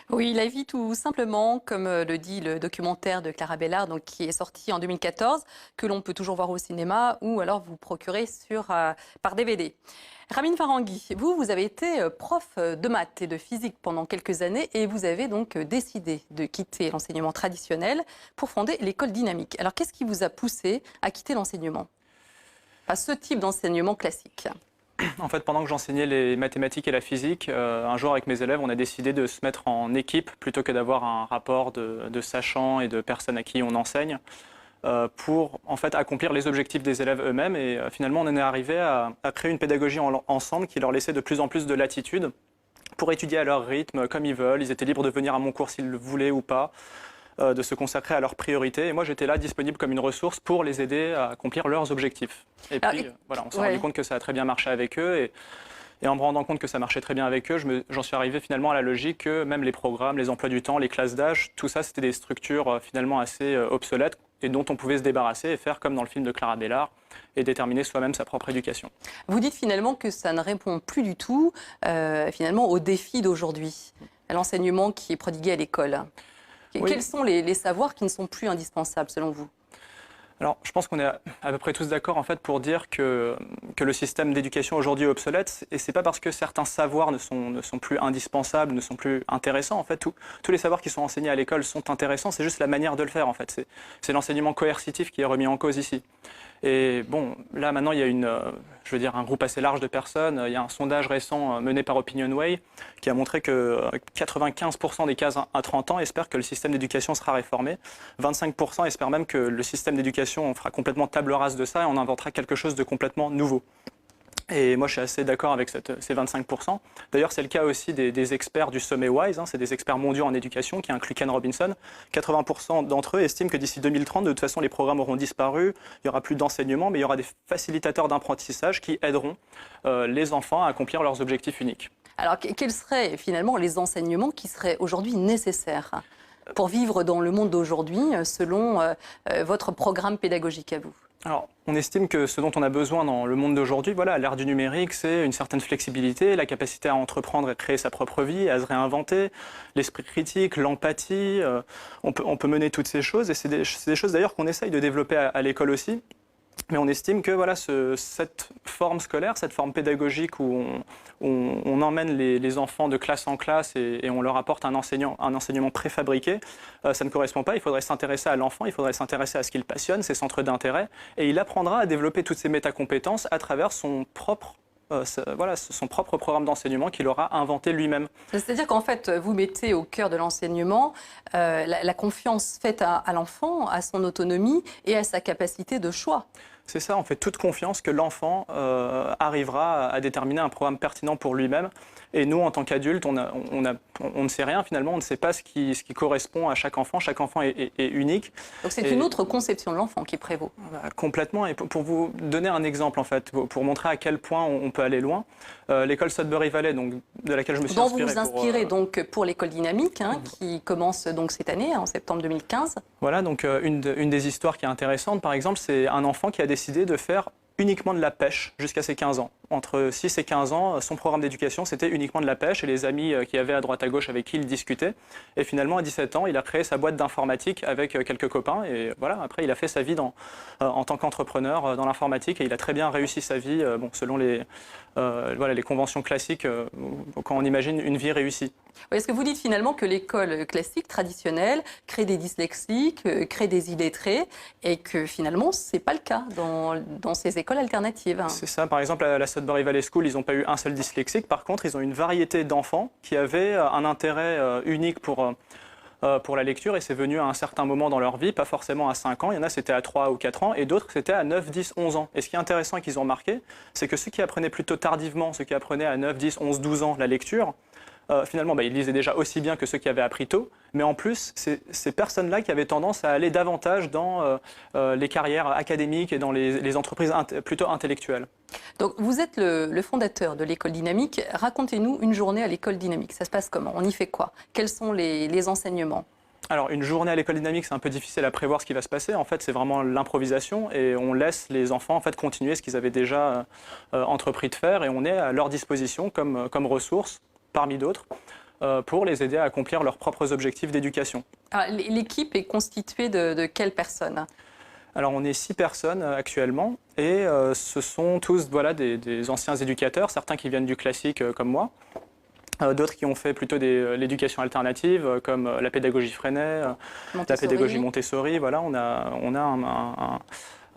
Oui, la vie tout simplement, comme le dit le documentaire de Clara Bellard, donc, qui est sorti en 2014, que l'on peut toujours voir au cinéma ou alors vous procurer par DVD. Ramine Farangui, vous avez été prof de maths et de physique pendant quelques années et vous avez donc décidé de quitter l'enseignement traditionnel pour fonder l'école dynamique. Alors qu'est-ce qui vous a poussé à quitter l'enseignement? Pas ce type d'enseignement classique. En fait, pendant que j'enseignais les mathématiques et la physique, un jour avec mes élèves, on a décidé de se mettre en équipe plutôt que d'avoir un rapport de sachants et de personnes à qui on enseigne pour en fait accomplir les objectifs des élèves eux-mêmes. Et finalement, on en est arrivé à créer une pédagogie ensemble qui leur laissait de plus en plus de latitude pour étudier à leur rythme, comme ils veulent. Ils étaient libres de venir à mon cours s'ils le voulaient ou pas, de se consacrer à leurs priorités. Et moi, j'étais là disponible comme une ressource pour les aider à accomplir leurs objectifs. Et puis, voilà, on s'est rendu compte que ça a très bien marché avec eux. Et en me rendant compte que ça marchait très bien avec eux, j'en suis arrivé finalement à la logique que même les programmes, les emplois du temps, les classes d'âge, tout ça, c'était des structures finalement assez obsolètes et dont on pouvait se débarrasser et faire comme dans le film de Clara Bellard et déterminer soi-même sa propre éducation. Vous dites finalement que ça ne répond plus du tout finalement aux défis d'aujourd'hui, à l'enseignement qui est prodigué à l'école. Oui. Quels sont les savoirs qui ne sont plus indispensables selon vous? Alors, je pense qu'on est à peu près tous d'accord en fait pour dire que le système d'éducation aujourd'hui est obsolète. Et c'est pas parce que certains savoirs ne sont plus indispensables, ne sont plus intéressants. En fait, tous les savoirs qui sont enseignés à l'école sont intéressants. C'est juste la manière de le faire en fait. C'est l'enseignement coercitif qui est remis en cause ici. Et bon, là maintenant il y a un groupe assez large de personnes. Il y a un sondage récent mené par Opinionway qui a montré que 95% des 15 à 30 ans espèrent que le système d'éducation sera réformé. 25% espèrent même que le système d'éducation fera complètement table rase de ça et on inventera quelque chose de complètement nouveau. Et moi, je suis assez d'accord avec ces 25%. D'ailleurs, c'est le cas aussi des experts du sommet WISE, c'est des experts mondiaux en éducation qui incluent Ken Robinson. 80% d'entre eux estiment que d'ici 2030, de toute façon, les programmes auront disparu, il n'y aura plus d'enseignement, mais il y aura des facilitateurs d'apprentissage qui aideront les enfants à accomplir leurs objectifs uniques. Alors, quels seraient finalement les enseignements qui seraient aujourd'hui nécessaires pour vivre dans le monde d'aujourd'hui, selon votre programme pédagogique à vous? Alors, on estime que ce dont on a besoin dans le monde d'aujourd'hui, voilà, à l'ère du numérique, c'est une certaine flexibilité, la capacité à entreprendre et créer sa propre vie, à se réinventer, l'esprit critique, l'empathie. On peut mener toutes ces choses et c'est des choses d'ailleurs qu'on essaye de développer à l'école aussi. Mais on estime que voilà, cette forme scolaire, cette forme pédagogique où on emmène les enfants de classe en classe et on leur apporte un enseignement préfabriqué, ça ne correspond pas. Il faudrait s'intéresser à l'enfant, il faudrait s'intéresser à ce qu'il passionne, ses centres d'intérêt, et il apprendra à développer toutes ces métacompétences à travers son propre programme d'enseignement qu'il aura inventé lui-même. C'est-à-dire qu'en fait, vous mettez au cœur de l'enseignement la confiance faite à l'enfant, à son autonomie et à sa capacité de choix. C'est ça, on fait toute confiance que l'enfant arrivera à déterminer un programme pertinent pour lui-même. Et nous, en tant qu'adultes, on ne sait rien finalement, on ne sait pas ce qui correspond à chaque enfant. Chaque enfant est unique. Donc c'est une autre conception de l'enfant qui prévaut. Complètement. Et pour vous donner un exemple, en fait, pour montrer à quel point on peut aller loin, l'école Sudbury Valley, donc, de laquelle je me suis inspiré. Dont vous vous inspirez donc pour l'école dynamique, qui commence donc cette année, en septembre 2015. Voilà, donc une des histoires qui est intéressante, par exemple, c'est un enfant qui a décidé de faire uniquement de la pêche jusqu'à ses 15 ans. Entre 6 et 15 ans, son programme d'éducation, c'était uniquement de la pêche et les amis qu'il y avait à droite à gauche avec qui il discutait. Et finalement, à 17 ans, il a créé sa boîte d'informatique avec quelques copains. Et voilà, après, il a fait sa vie en tant qu'entrepreneur dans l'informatique et il a très bien réussi sa vie, selon les conventions classiques, quand on imagine une vie réussie. Oui, est-ce que vous dites finalement que l'école classique, traditionnelle, crée des dyslexiques, crée des illettrés, et que finalement, ce n'est pas le cas dans ces écoles alternatives? C'est ça. Par exemple, à la Sudbury Valley School, ils n'ont pas eu un seul dyslexique. Par contre, ils ont une variété d'enfants qui avaient un intérêt unique pour la lecture, et c'est venu à un certain moment dans leur vie, pas forcément à 5 ans, il y en a c'était à 3 ou 4 ans, et d'autres c'était à 9, 10, 11 ans. Et ce qui est intéressant et qu'ils ont remarqué, c'est que ceux qui apprenaient plutôt tardivement, ceux qui apprenaient à 9, 10, 11, 12 ans la lecture, finalement, ils lisaient déjà aussi bien que ceux qui avaient appris tôt, mais en plus, c'est ces personnes-là qui avaient tendance à aller davantage dans les carrières académiques et dans les entreprises plutôt intellectuelles. Donc, vous êtes le fondateur de l'école dynamique. Racontez-nous une journée à l'école dynamique. Ça se passe comment? On y fait quoi? Quels sont les enseignements? Alors, une journée à l'école dynamique, c'est un peu difficile à prévoir ce qui va se passer. En fait, c'est vraiment l'improvisation et on laisse les enfants en fait, continuer ce qu'ils avaient déjà entrepris de faire et on est à leur disposition comme ressource parmi d'autres. pour les aider à accomplir leurs propres objectifs d'éducation. L'équipe est constituée de quelles personnes? Alors on est 6 personnes actuellement et ce sont tous des anciens éducateurs, certains qui viennent du classique comme moi, d'autres qui ont fait plutôt l'éducation alternative comme la pédagogie Freinet, la pédagogie Montessori. Voilà, on a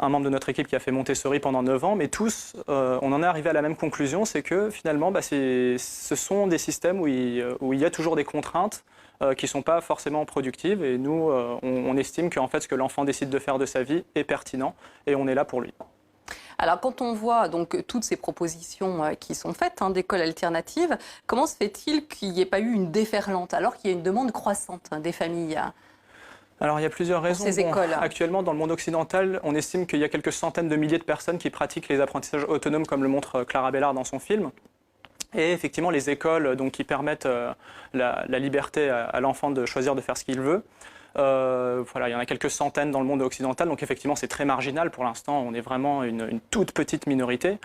un membre de notre équipe qui a fait Montessori pendant 9 ans, mais tous, on en est arrivé à la même conclusion, c'est que finalement, ce sont des systèmes où il y a toujours des contraintes qui ne sont pas forcément productives, et nous, on estime qu'en fait, ce que l'enfant décide de faire de sa vie est pertinent, et on est là pour lui. Alors, quand on voit donc toutes ces propositions qui sont faites d'écoles alternatives, comment se fait-il qu'il n'y ait pas eu une déferlante, alors qu'il y a une demande croissante des familles? Alors, il y a plusieurs raisons. Ces écoles. Actuellement, dans le monde occidental, on estime qu'il y a quelques centaines de milliers de personnes qui pratiquent les apprentissages autonomes, comme le montre Clara Bellard dans son film. Et effectivement, les écoles qui permettent la liberté à l'enfant de choisir de faire ce qu'il veut. Voilà, il y en a quelques centaines dans le monde occidental, donc effectivement, c'est très marginal pour l'instant. On est vraiment une toute petite minorité.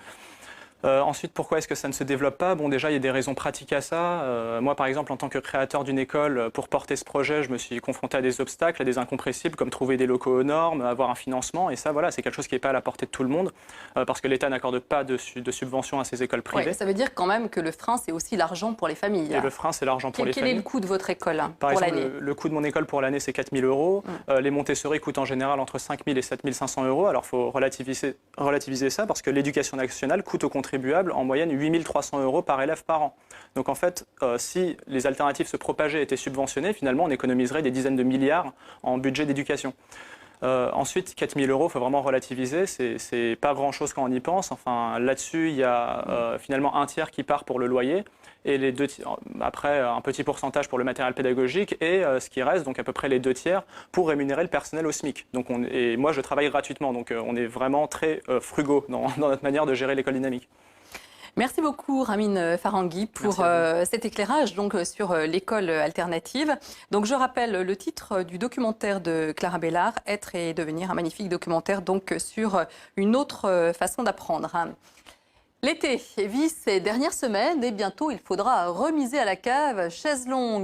Ensuite, pourquoi est-ce que ça ne se développe pas? Bon, déjà, il y a des raisons pratiques à ça. Moi, par exemple, en tant que créateur d'une école, pour porter ce projet, je me suis confronté à des obstacles, à des incompressibles, comme trouver des locaux aux normes, avoir un financement. Et ça, voilà, c'est quelque chose qui n'est pas à la portée de tout le monde, parce que l'État n'accorde pas de subventions à ces écoles privées. Ouais, ça veut dire quand même que le frein, c'est aussi l'argent pour les familles. Et le frein, c'est l'argent pour les familles. Quel est le coût de votre école par pour exemple, l'année? le coût de mon école pour l'année, c'est 4 000 €. Les Montessori coûtent en général entre 5 000 et 7 500 €. Alors, il faut relativiser ça, parce que l'éducation nationale coûte aux contribuables en moyenne 8 300 € par élève par an. Donc en fait, si les alternatives se propageaient et étaient subventionnées, finalement on économiserait des dizaines de milliards en budget d'éducation. Ensuite, 4 000 €, il faut vraiment relativiser, c'est pas grand-chose quand on y pense. Enfin, là-dessus, il y a finalement un tiers qui part pour le loyer, et les après un petit pourcentage pour le matériel pédagogique, et ce qui reste, donc à peu près les 2 tiers, pour rémunérer le personnel au SMIC. Donc et moi, je travaille gratuitement, donc on est vraiment très frugaux dans notre manière de gérer l'école dynamique. Merci beaucoup Ramine Farangui pour cet éclairage donc, sur l'école alternative. Donc, je rappelle le titre du documentaire de Clara Bellard, Être et devenir, un magnifique documentaire donc, sur une autre façon d'apprendre. L'été vit ses dernières semaines et bientôt il faudra remiser à la cave chaise longue.